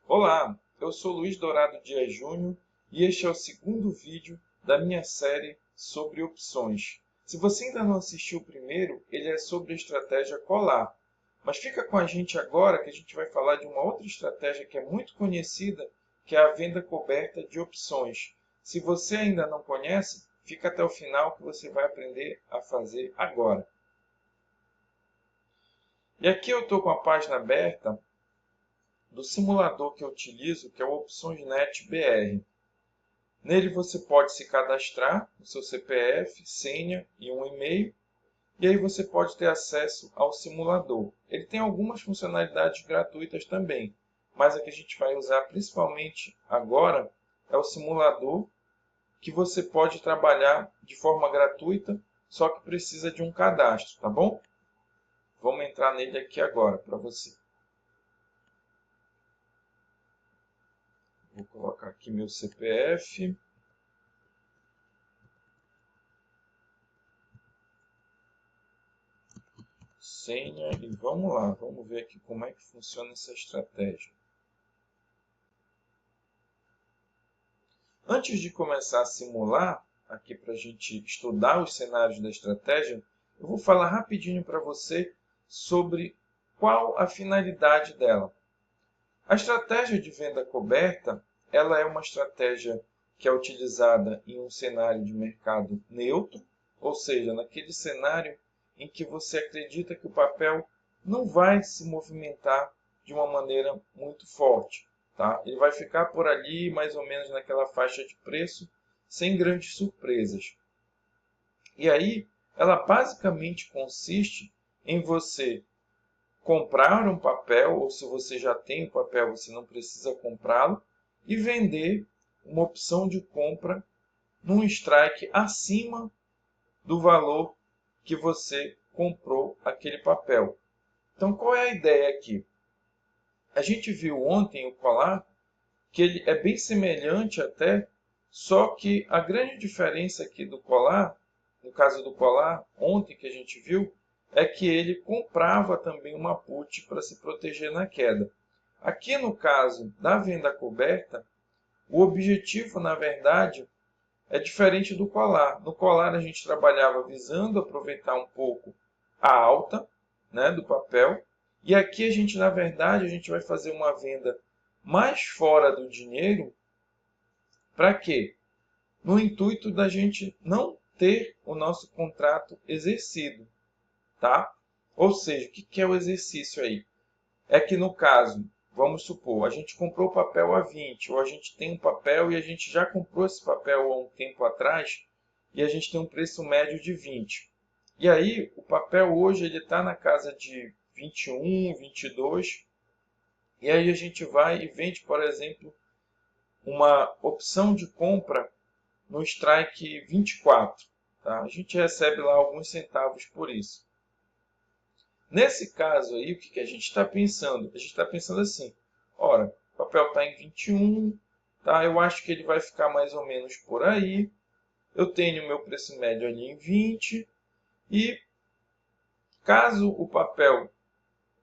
Olá, eu sou Luiz Dourado Dias Júnior e este é o segundo vídeo da minha série sobre opções. Se você ainda não assistiu o primeiro, ele é sobre a estratégia colar. Mas fica com a gente agora que a gente vai falar de uma outra estratégia que é muito conhecida, que é a venda coberta de opções. Se você ainda não conhece, fica até o final que você vai aprender a fazer agora. E aqui eu estou com a página aberta do simulador que eu utilizo, que é o OpçõesNet BR. Nele você pode se cadastrar com seu CPF, senha e um e-mail, e aí você pode ter acesso ao simulador. Ele tem algumas funcionalidades gratuitas também, mas a que a gente vai usar principalmente agora é o simulador, que você pode trabalhar de forma gratuita, só que precisa de um cadastro, tá bom? Vamos entrar nele aqui agora para você. Vou colocar aqui meu CPF. Senha e vamos lá, vamos ver aqui como é que funciona essa estratégia. Antes de começar a simular, aqui para a gente estudar os cenários da estratégia, eu vou falar rapidinho para você sobre qual a finalidade dela. A estratégia de venda coberta, ela é uma estratégia que é utilizada em um cenário de mercado neutro, ou seja, naquele cenário em que você acredita que o papel não vai se movimentar de uma maneira muito forte. Tá? Ele vai ficar por ali, mais ou menos naquela faixa de preço, sem grandes surpresas. E aí, ela basicamente consiste em você comprar um papel, ou se você já tem o papel, você não precisa comprá-lo, e vender uma opção de compra num strike acima do valor que você comprou aquele papel. Então, qual é a ideia aqui? A gente viu ontem o colar, que ele é bem semelhante até, só que a grande diferença aqui do colar, no caso do colar, ontem que a gente viu, é que ele comprava também uma put para se proteger na queda. Aqui no caso da venda coberta, o objetivo, na verdade, é diferente do colar. No colar a gente trabalhava visando aproveitar um pouco a alta, né, do papel. E aqui a gente, na verdade, a gente vai fazer uma venda mais fora do dinheiro. Para quê? No intuito da gente não ter o nosso contrato exercido, tá? Ou seja, o que é o exercício aí? É que no caso, vamos supor, a gente comprou o papel a 20, ou a gente tem um papel e a gente já comprou esse papel há um tempo atrás, e a gente tem um preço médio de 20. E aí, o papel hoje ele está na casa de 21, 22, e aí a gente vai e vende, por exemplo, uma opção de compra no strike 24. Tá? A gente recebe lá alguns centavos por isso. Nesse caso aí, o que a gente está pensando? A gente está pensando assim, ora, o papel está em 21, tá? Eu acho que ele vai ficar mais ou menos por aí. Eu tenho meu preço médio ali em 20 e caso o papel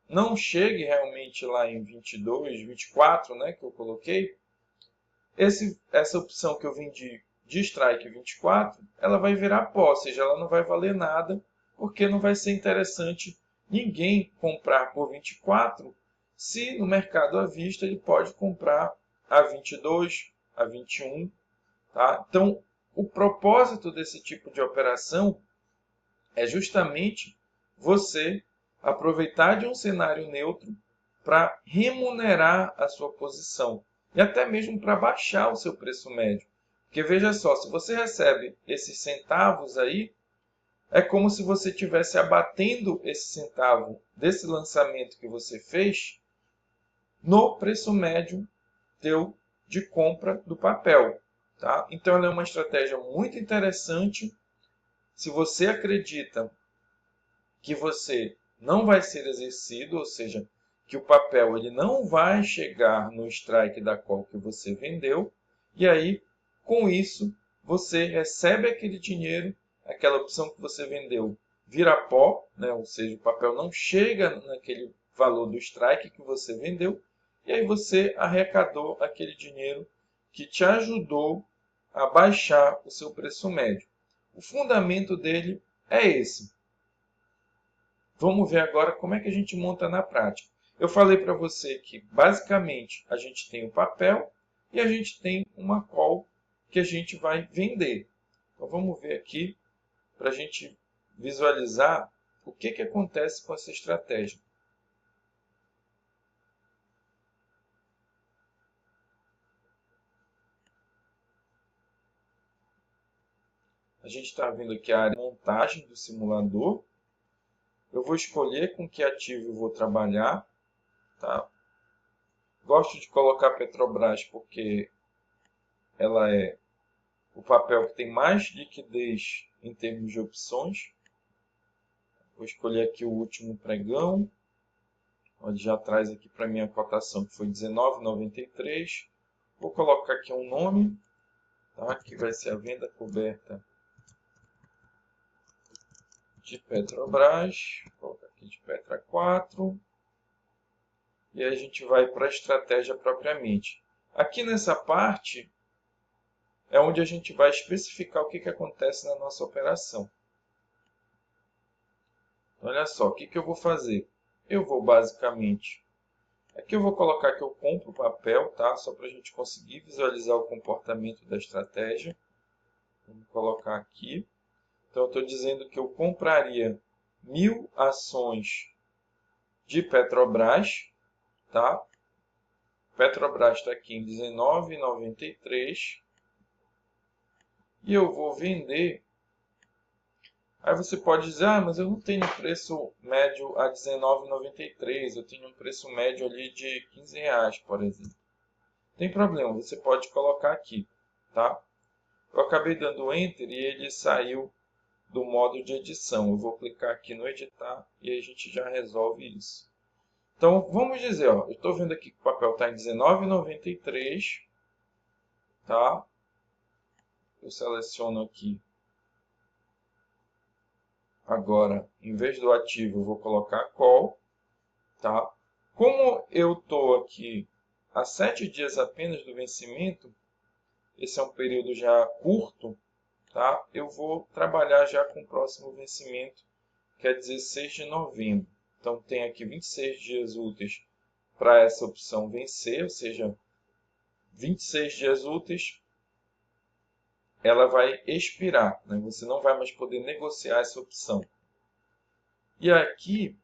não chegue realmente lá em 22, 24, né, que eu coloquei, essa opção que eu vendi de strike 24, ela vai virar pó, ou seja, ela não vai valer nada, porque não vai ser interessante ninguém comprar por 24, se no mercado à vista ele pode comprar a 22, a 21. Tá? Então, o propósito desse tipo de operação é justamente você aproveitar de um cenário neutro para remunerar a sua posição e até mesmo para baixar o seu preço médio. Porque veja só, se você recebe esses centavos aí, é como se você estivesse abatendo esse centavo desse lançamento que você fez no preço médio teu de compra do papel. Tá? Então, ela é uma estratégia muito interessante. Se você acredita que você não vai ser exercido, ou seja, que o papel ele não vai chegar no strike da call que você vendeu, e aí, com isso, você recebe aquele dinheiro, aquela opção que você vendeu vira pó, né? Ou seja, o papel não chega naquele valor do strike que você vendeu, e aí você arrecadou aquele dinheiro que te ajudou a baixar o seu preço médio. O fundamento dele é esse. Vamos ver agora como é que a gente monta na prática. Eu falei para você que, basicamente, a gente tem o papel e a gente tem uma call que a gente vai vender. Então, vamos ver aqui para a gente visualizar o que acontece com essa estratégia. A gente está vendo aqui a área de montagem do simulador. Eu vou escolher com que ativo eu vou trabalhar. Tá? Gosto de colocar Petrobras porque ela é o papel que tem mais liquidez em termos de opções. Vou escolher aqui o último pregão. Onde já traz aqui para mim a cotação que foi R$19,93. Vou colocar aqui um nome, tá? Que vai ser a venda coberta de Petrobras. Vou colocar aqui de Petra 4. E aí a gente vai para a estratégia propriamente. Aqui nessa parte é onde a gente vai especificar o que acontece na nossa operação. Então, olha só, o que eu vou fazer? Eu vou basicamente... Aqui eu vou colocar que eu compro papel, tá? Só para a gente conseguir visualizar o comportamento da estratégia. Vamos colocar aqui. Então, eu estou dizendo que eu compraria 1.000 ações de Petrobras, tá? Petrobras está aqui em R$19,93. E eu vou vender. Aí você pode dizer, mas eu não tenho preço médio a R$19,93. Eu tenho um preço médio ali de R$15, por exemplo. Tem problema, você pode colocar aqui, tá? Eu acabei dando Enter e ele saiu do modo de edição. Eu vou clicar aqui no editar e aí a gente já resolve isso. Então, vamos dizer, ó, eu estou vendo aqui que o papel está em R$19,93, tá? Eu seleciono aqui. Agora, em vez do ativo, eu vou colocar call, tá? Como eu estou aqui a 7 dias apenas do vencimento, esse é um período já curto, tá? Eu vou trabalhar já com o próximo vencimento, que é 16 de novembro. Então, tem aqui 26 dias úteis para essa opção vencer, ou seja, 26 dias úteis, ela vai expirar, né? Você não vai mais poder negociar essa opção. E aqui,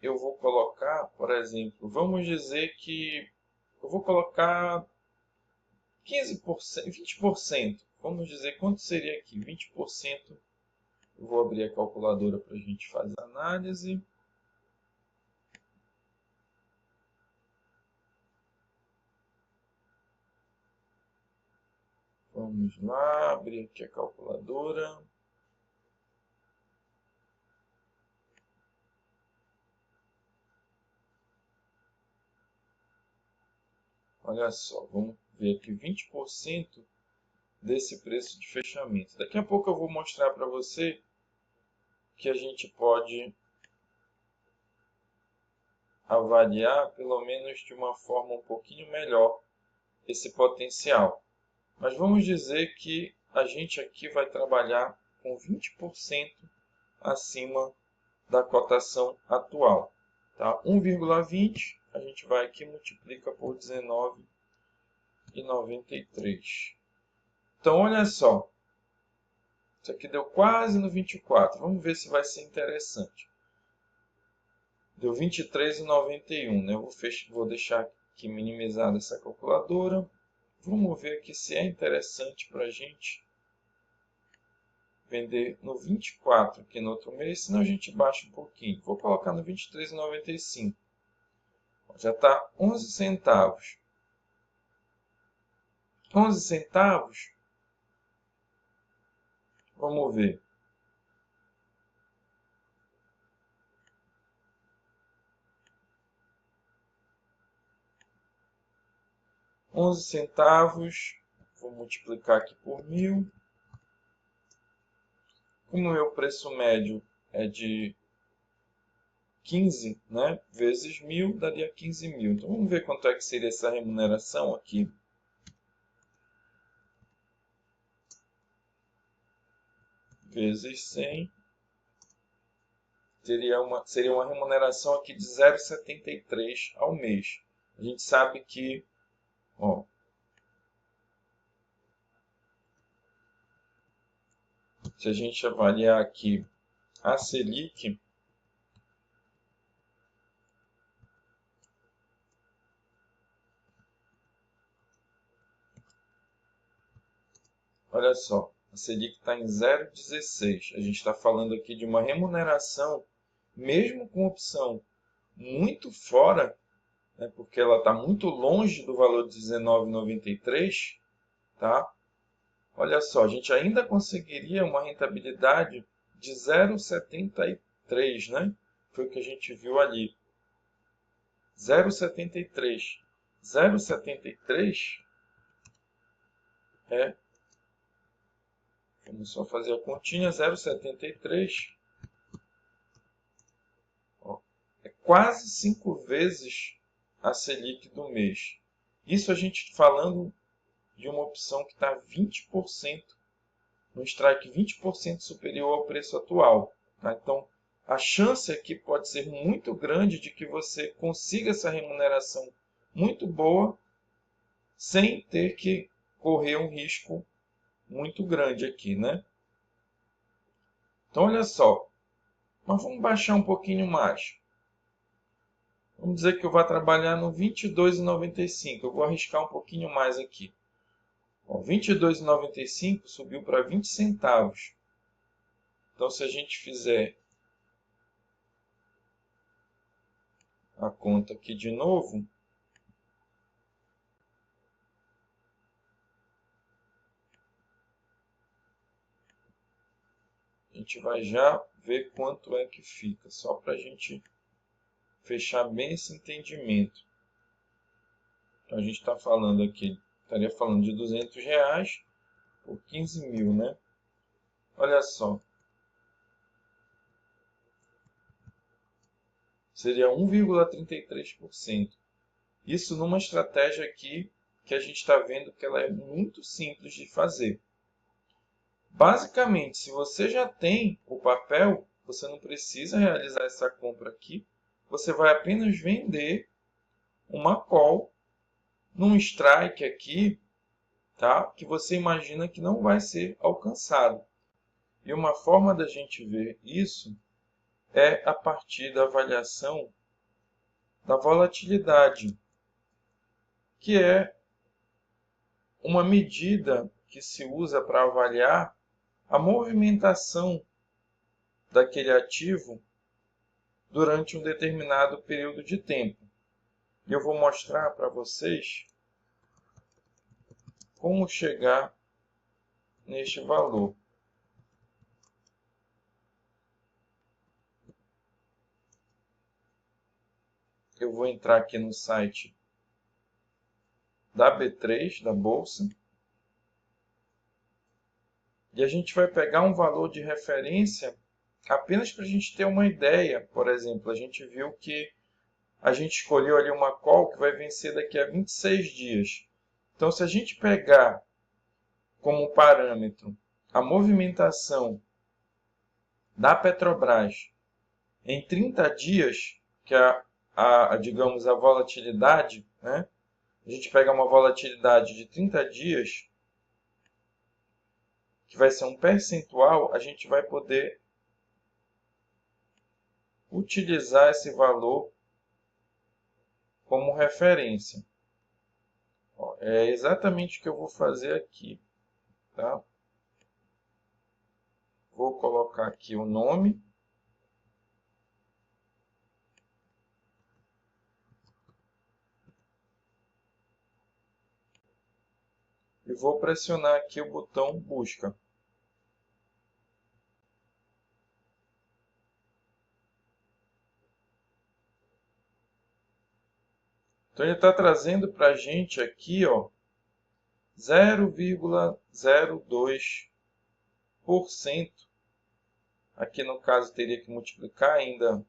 eu vou colocar, por exemplo, vamos dizer que eu vou colocar 15%, 20%. Vamos dizer quanto seria aqui, 20%. Eu vou abrir a calculadora para a gente fazer a análise. Vamos lá, abrir aqui a calculadora. Olha só, vamos ver aqui 20% desse preço de fechamento. Daqui a pouco eu vou mostrar para você que a gente pode avaliar, pelo menos de uma forma um pouquinho melhor, esse potencial. Mas vamos dizer que a gente aqui vai trabalhar com 20% acima da cotação atual. Tá? 1,20 a gente vai aqui e multiplica por 19,93. Então, olha só. Isso aqui deu quase no 24. Vamos ver se vai ser interessante. Deu 23,91. Né? Eu vou deixar aqui minimizada essa calculadora. Vamos ver aqui se é interessante para a gente vender no 24 aqui no outro mês, senão a gente baixa um pouquinho. Vou colocar no 23,95. Já está 11 centavos. 11 centavos. Vamos ver. $0,11. Vou multiplicar aqui por 1.000. Como o meu preço médio é de 15, né, vezes 1.000 daria 15.000. Então, vamos ver quanto é que seria essa remuneração aqui. Vezes 100. Seria uma remuneração aqui de 0,73 ao mês. A gente sabe que, ó, se a gente avaliar aqui a Selic, olha só, a Selic está em 0,16. A gente está falando aqui de uma remuneração, mesmo com opção muito fora, né, porque ela está muito longe do valor de 19,93, tá? Olha só, a gente ainda conseguiria uma rentabilidade de 0,73, né? Foi o que a gente viu ali. 0,73. 0,73 é, vamos só fazer a continha, 0,73 é quase 5 vezes a Selic do mês. Isso a gente falando de uma opção que está 20%, no strike 20% superior ao preço atual. Tá? Então, a chance aqui pode ser muito grande de que você consiga essa remuneração muito boa, sem ter que correr um risco muito grande aqui, né? Então, olha só, mas vamos baixar um pouquinho mais. Vamos dizer que eu vou trabalhar no 22,95. Eu vou arriscar um pouquinho mais aqui. Ó, 22,95 subiu para 20 centavos. Então, se a gente fizer a conta aqui de novo, a gente vai já ver quanto é que fica, só para a gente fechar bem esse entendimento. Então, a gente está falando aqui, estaria falando de R$200 por 15.000, né? Olha só. Seria 1,33%. Isso numa estratégia aqui que a gente está vendo que ela é muito simples de fazer. Basicamente, se você já tem o papel, você não precisa realizar essa compra aqui. Você vai apenas vender uma call num strike aqui, tá? Que você imagina que não vai ser alcançado. E uma forma da gente ver isso é a partir da avaliação da volatilidade, que é uma medida que se usa para avaliar a movimentação daquele ativo durante um determinado período de tempo. E eu vou mostrar para vocês como chegar neste valor. Eu vou entrar aqui no site da B3, da Bolsa, e a gente vai pegar um valor de referência apenas para a gente ter uma ideia. Por exemplo, a gente viu que a gente escolheu ali uma call que vai vencer daqui a 26 dias. Então, se a gente pegar como parâmetro a movimentação da Petrobras em 30 dias, que é digamos, a volatilidade, né? A gente pega uma volatilidade de 30 dias, que vai ser um percentual, a gente vai poder utilizar esse valor como referência. Ó, é exatamente o que eu vou fazer aqui. Tá? Vou colocar aqui o nome. E vou pressionar aqui o botão busca. Então ele está trazendo para a gente aqui, ó, 0,02%. Aqui no caso teria que multiplicar ainda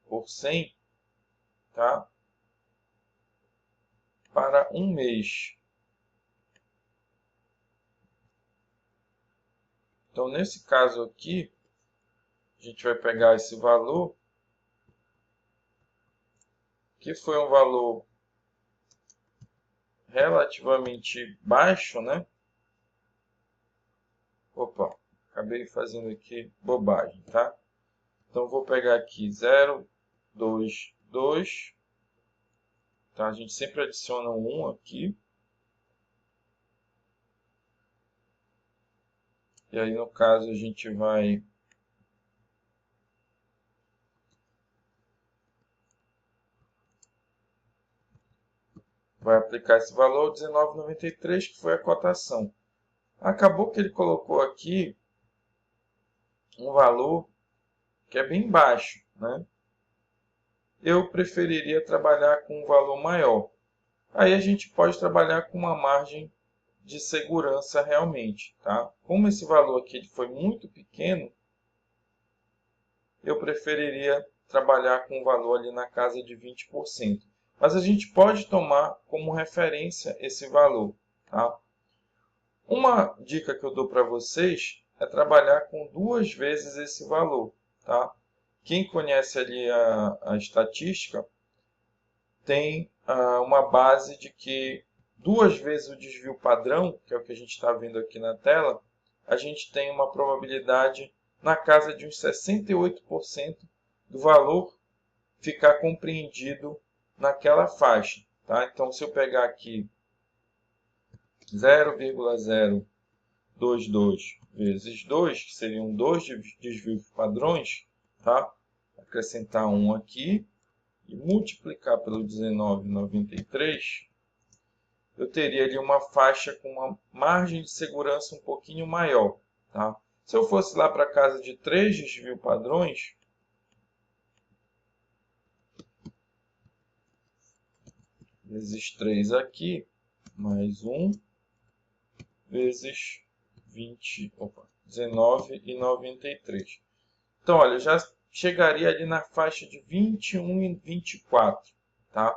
por 100, tá? Para um mês. Então, nesse caso aqui, a gente vai pegar esse valor, que foi um valor relativamente baixo, né? Opa, acabei fazendo aqui bobagem, tá? Então, vou pegar aqui 0,22, tá? A gente sempre adiciona um 1 aqui. E aí, no caso, a gente vai aplicar esse valor, 19,93, que foi a cotação. Acabou que ele colocou aqui um valor que é bem baixo, né? Eu preferiria trabalhar com um valor maior. Aí a gente pode trabalhar com uma margem de segurança realmente, tá? Como esse valor aqui foi muito pequeno, eu preferiria trabalhar com um valor ali na casa de 20%. Mas a gente pode tomar como referência esse valor, tá? Uma dica que eu dou para vocês é trabalhar com 2 vezes esse valor, tá? Quem conhece ali a estatística tem uma base de que 2 vezes o desvio padrão, que é o que a gente está vendo aqui na tela, a gente tem uma probabilidade na casa de uns 68% do valor ficar compreendido naquela faixa, tá? Então, se eu pegar aqui 0,022 vezes 2, que seriam 2 desvios padrões, tá? Acrescentar 1 aqui e multiplicar pelo 19,93, eu teria ali uma faixa com uma margem de segurança um pouquinho maior, tá? Se eu fosse lá para casa de 3 desvios padrões, vezes 3 aqui, mais 1, vezes 19,93. Então, olha, eu já chegaria ali na faixa de 21 e 24, tá?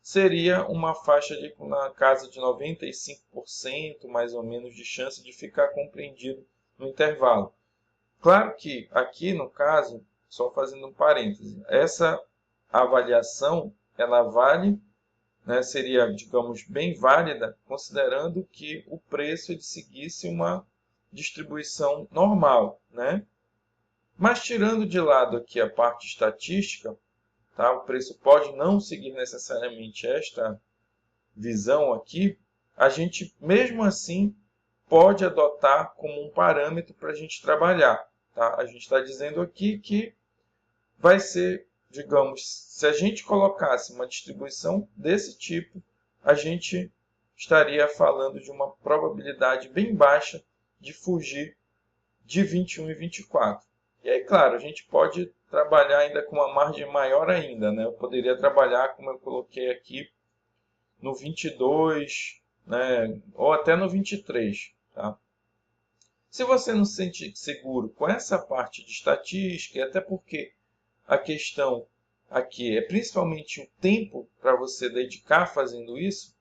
Seria uma faixa ali na casa de 95%, mais ou menos, de chance de ficar compreendido no intervalo. Claro que aqui, no caso, só fazendo um parêntese, essa avaliação, ela vale, né, seria, digamos, bem válida, considerando que o preço ele seguisse uma distribuição normal, né? Mas tirando de lado aqui a parte estatística, tá? O preço pode não seguir necessariamente esta visão aqui, a gente mesmo assim pode adotar como um parâmetro para a gente trabalhar, tá? A gente está dizendo aqui que vai ser, digamos, se a gente colocasse uma distribuição desse tipo, a gente estaria falando de uma probabilidade bem baixa de fugir de 21 e 24. E aí, claro, a gente pode trabalhar ainda com uma margem maior ainda, né? Eu poderia trabalhar, como eu coloquei aqui, no 22, né? Ou até no 23, tá? Se você não se sente seguro com essa parte de estatística, e até porque a questão aqui é principalmente o tempo para você dedicar fazendo isso,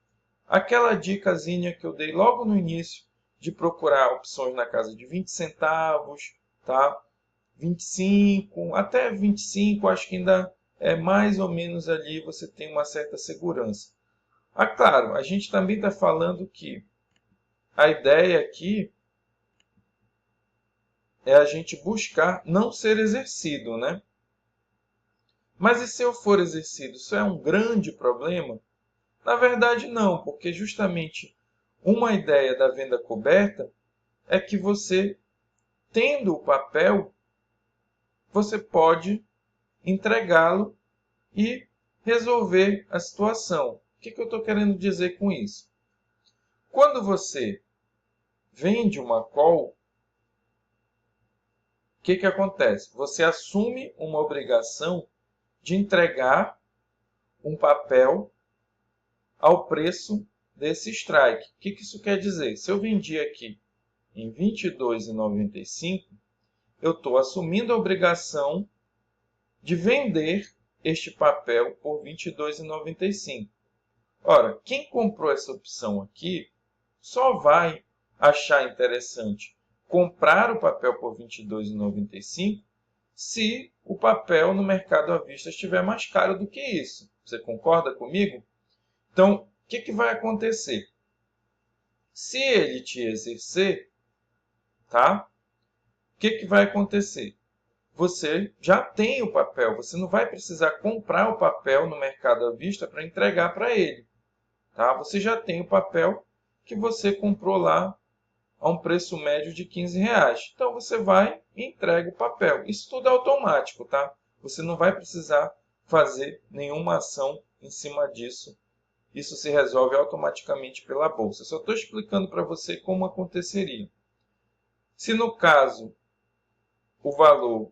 aquela dicasinha que eu dei logo no início de procurar opções na casa de 20 centavos, tá? 25, até 25, acho que ainda é mais ou menos ali, você tem uma certa segurança. Claro, a gente também está falando que a ideia aqui é a gente buscar não ser exercido, né? Mas e se eu for exercido, isso é um grande problema? Na verdade, não, porque justamente uma ideia da venda coberta é que você, tendo o papel, você pode entregá-lo e resolver a situação. O que eu estou querendo dizer com isso? Quando você vende uma call, o que acontece? Você assume uma obrigação de entregar um papel ao preço desse strike. O que isso quer dizer? Se eu vendi aqui em R$ 22,95, eu estou assumindo a obrigação de vender este papel por R$ 22,95. Ora, quem comprou essa opção aqui só vai achar interessante comprar o papel por R$ 22,95 se o papel no mercado à vista estiver mais caro do que isso. Você concorda comigo? Então, o que vai acontecer? Se ele te exercer, tá? O que vai acontecer? Você já tem o papel, você não vai precisar comprar o papel no mercado à vista para entregar para ele. Tá? Você já tem o papel que você comprou lá a um preço médio de R$ 15. Então, você vai e entrega o papel. Isso tudo é automático, tá? Você não vai precisar fazer nenhuma ação em cima disso. Isso se resolve automaticamente pela bolsa. Só estou explicando para você como aconteceria. Se no caso o valor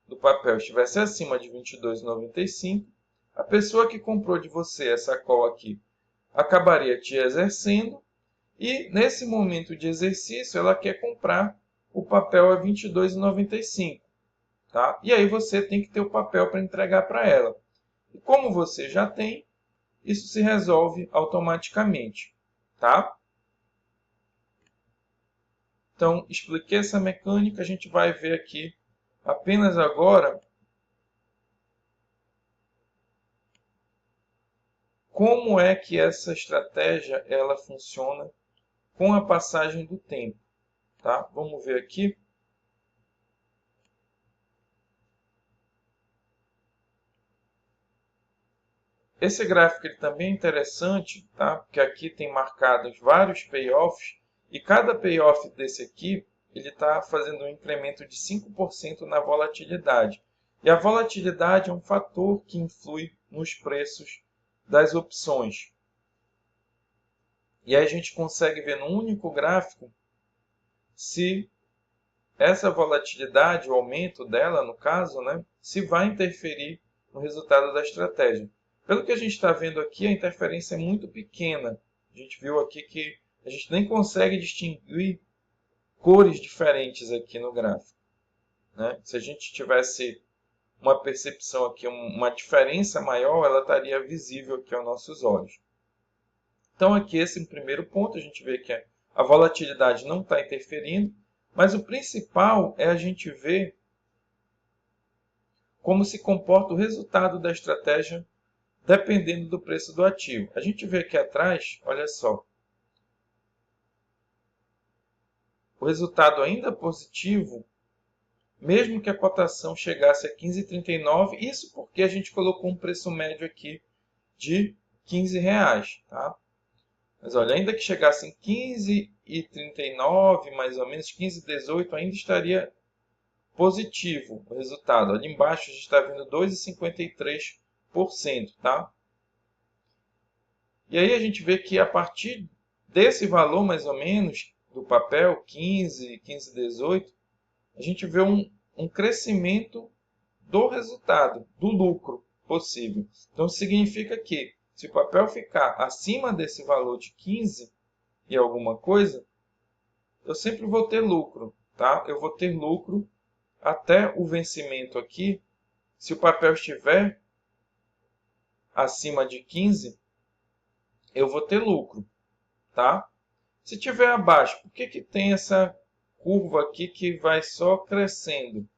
do papel estivesse acima de R$ 22,95, a pessoa que comprou de você essa call aqui acabaria te exercendo e, nesse momento de exercício, ela quer comprar o papel a R$ 22,95. Tá? E aí você tem que ter o papel para entregar para ela. E como você já tem, isso se resolve automaticamente. Tá? Então, expliquei essa mecânica, a gente vai ver aqui apenas agora como é que essa estratégia ela funciona com a passagem do tempo. Tá? Vamos ver aqui. Esse gráfico ele também é interessante, tá? Porque aqui tem marcados vários payoffs e cada payoff desse aqui ele está fazendo um incremento de 5% na volatilidade. E a volatilidade é um fator que influi nos preços das opções. E aí a gente consegue ver num único gráfico se essa volatilidade, o aumento dela, no caso, né, se vai interferir no resultado da estratégia. Pelo que a gente está vendo aqui, a interferência é muito pequena. A gente viu aqui que a gente nem consegue distinguir cores diferentes aqui no gráfico. Né? Se a gente tivesse uma percepção aqui, uma diferença maior, ela estaria visível aqui aos nossos olhos. Então aqui esse primeiro ponto, a gente vê que a volatilidade não está interferindo, mas o principal é a gente ver como se comporta o resultado da estratégia dependendo do preço do ativo. A gente vê aqui atrás, olha só, o resultado ainda positivo, mesmo que a cotação chegasse a 15,39, isso porque a gente colocou um preço médio aqui de R$ 15. Tá? Mas olha, ainda que chegasse em 15,39, mais ou menos, 15,18, ainda estaria positivo o resultado. Ali embaixo a gente está vendo 2,53%. Tá? E aí a gente vê que a partir desse valor, mais ou menos, do papel, 15, 15,18, a gente vê um crescimento do resultado, do lucro possível. Então, significa que se o papel ficar acima desse valor de 15 e alguma coisa, eu sempre vou ter lucro. Tá? Eu vou ter lucro até o vencimento aqui. Se o papel estiver acima de 15, eu vou ter lucro. Tá? Se estiver abaixo, por que tem essa curva aqui que vai só crescendo?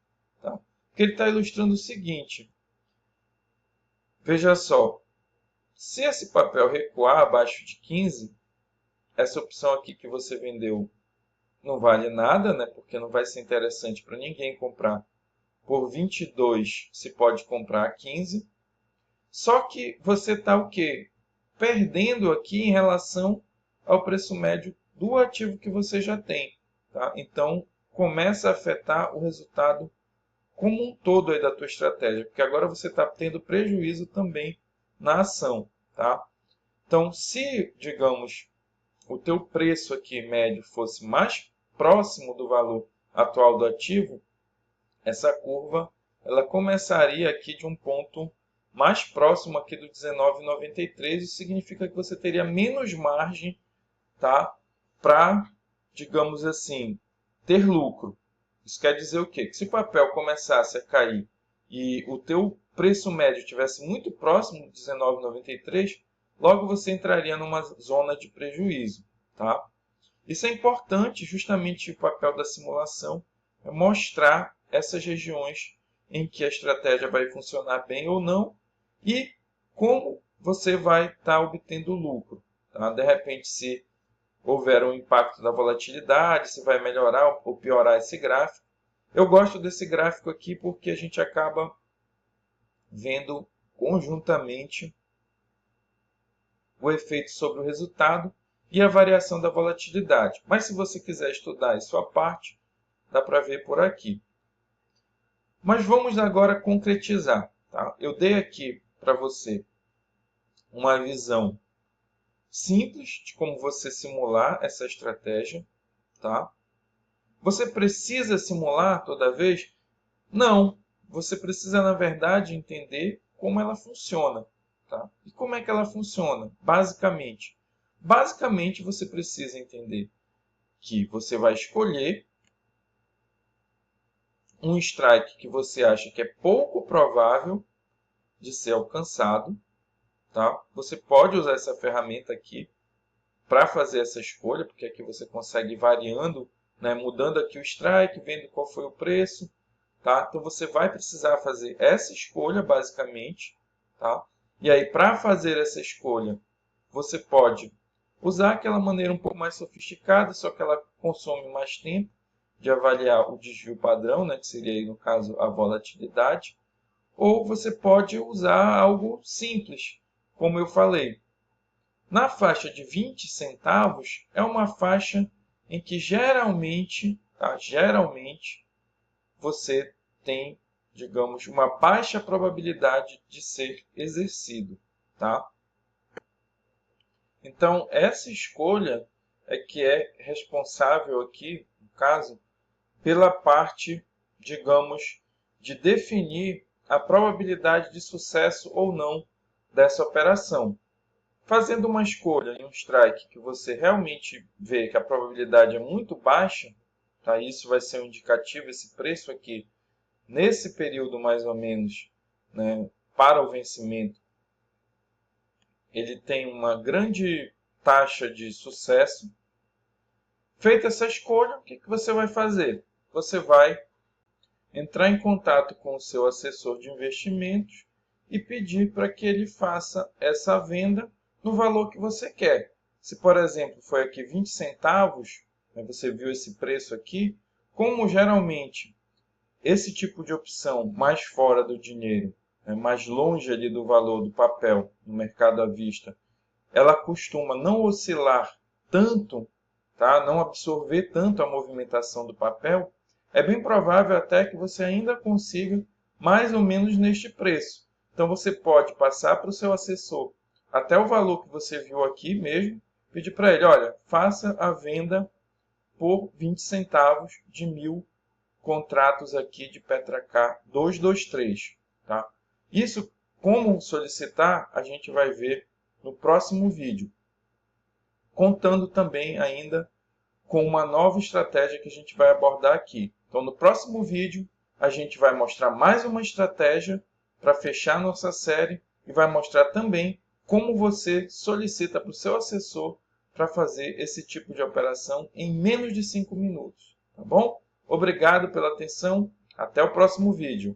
Tá? Porque ele está ilustrando o seguinte. Veja só, se esse papel recuar abaixo de 15, essa opção aqui que você vendeu não vale nada, né? Porque não vai ser interessante para ninguém comprar por 22, se pode comprar a 15. Só que você está o quê? Perdendo aqui em relação ao preço médio do ativo que você já tem. Tá? Então, começa a afetar o resultado como um todo aí da tua estratégia, porque agora você está tendo prejuízo também na ação. Tá? Então, se, digamos, o teu preço aqui médio fosse mais próximo do valor atual do ativo, essa curva ela começaria aqui de um ponto mais próximo aqui do 19,93, isso significa que você teria menos margem, tá, para, digamos assim, ter lucro. Isso quer dizer o quê? Que se o papel começasse a cair e o teu preço médio estivesse muito próximo de 19,93, logo você entraria numa zona de prejuízo, tá? Isso é importante, justamente o papel da simulação é mostrar essas regiões em que a estratégia vai funcionar bem ou não e como você vai estar obtendo lucro, tá? De repente, se houver um impacto da volatilidade, se vai melhorar ou piorar esse gráfico. Eu gosto desse gráfico aqui porque a gente acaba vendo conjuntamente o efeito sobre o resultado e a variação da volatilidade. Mas se você quiser estudar isso à parte, dá para ver por aqui. Mas vamos agora concretizar. Tá? Eu dei aqui para você uma visão simples de como você simular essa estratégia. Tá? Você precisa simular toda vez? Não. Você precisa, na verdade, entender como ela funciona. Tá? E como é que ela funciona? Basicamente, você precisa entender que você vai escolher um strike que você acha que é pouco provável de ser alcançado. Tá? Você pode usar essa ferramenta aqui para fazer essa escolha, porque aqui você consegue ir variando, né? Mudando aqui o strike, vendo qual foi o preço. Tá? Então, você vai precisar fazer essa escolha, basicamente. Tá? E aí, para fazer essa escolha, você pode usar aquela maneira um pouco mais sofisticada, só que ela consome mais tempo de avaliar o desvio padrão, né? Que seria, aí, no caso, a volatilidade. Ou você pode usar algo simples, como eu falei. Na faixa de 20 centavos, é uma faixa em que geralmente, você tem, digamos, uma baixa probabilidade de ser exercido. Tá? Então, essa escolha é que é responsável aqui, no caso, pela parte, digamos, de definir a probabilidade de sucesso ou não dessa operação. Fazendo uma escolha em um strike que você realmente vê que a probabilidade é muito baixa, tá? Isso vai ser um indicativo, esse preço aqui, nesse período mais ou menos, né, para o vencimento, ele tem uma grande taxa de sucesso. Feita essa escolha, o que você vai fazer? Você vai entrar em contato com o seu assessor de investimentos e pedir para que ele faça essa venda no valor que você quer. Se, por exemplo, foi aqui 20 centavos, você viu esse preço aqui, como geralmente esse tipo de opção mais fora do dinheiro, mais longe ali do valor do papel no mercado à vista, ela costuma não oscilar tanto, tá? Não absorver tanto a movimentação do papel, é bem provável até que você ainda consiga mais ou menos neste preço. Então, você pode passar para o seu assessor até o valor que você viu aqui mesmo, pedir para ele, olha, faça a venda por 20 centavos de 1.000 contratos aqui de Petracá 223. Tá? Isso, como solicitar, a gente vai ver no próximo vídeo, contando também ainda com uma nova estratégia que a gente vai abordar aqui. Então, no próximo vídeo, a gente vai mostrar mais uma estratégia para fechar nossa série e vai mostrar também como você solicita para o seu assessor para fazer esse tipo de operação em menos de 5 minutos. Tá bom? Obrigado pela atenção. Até o próximo vídeo.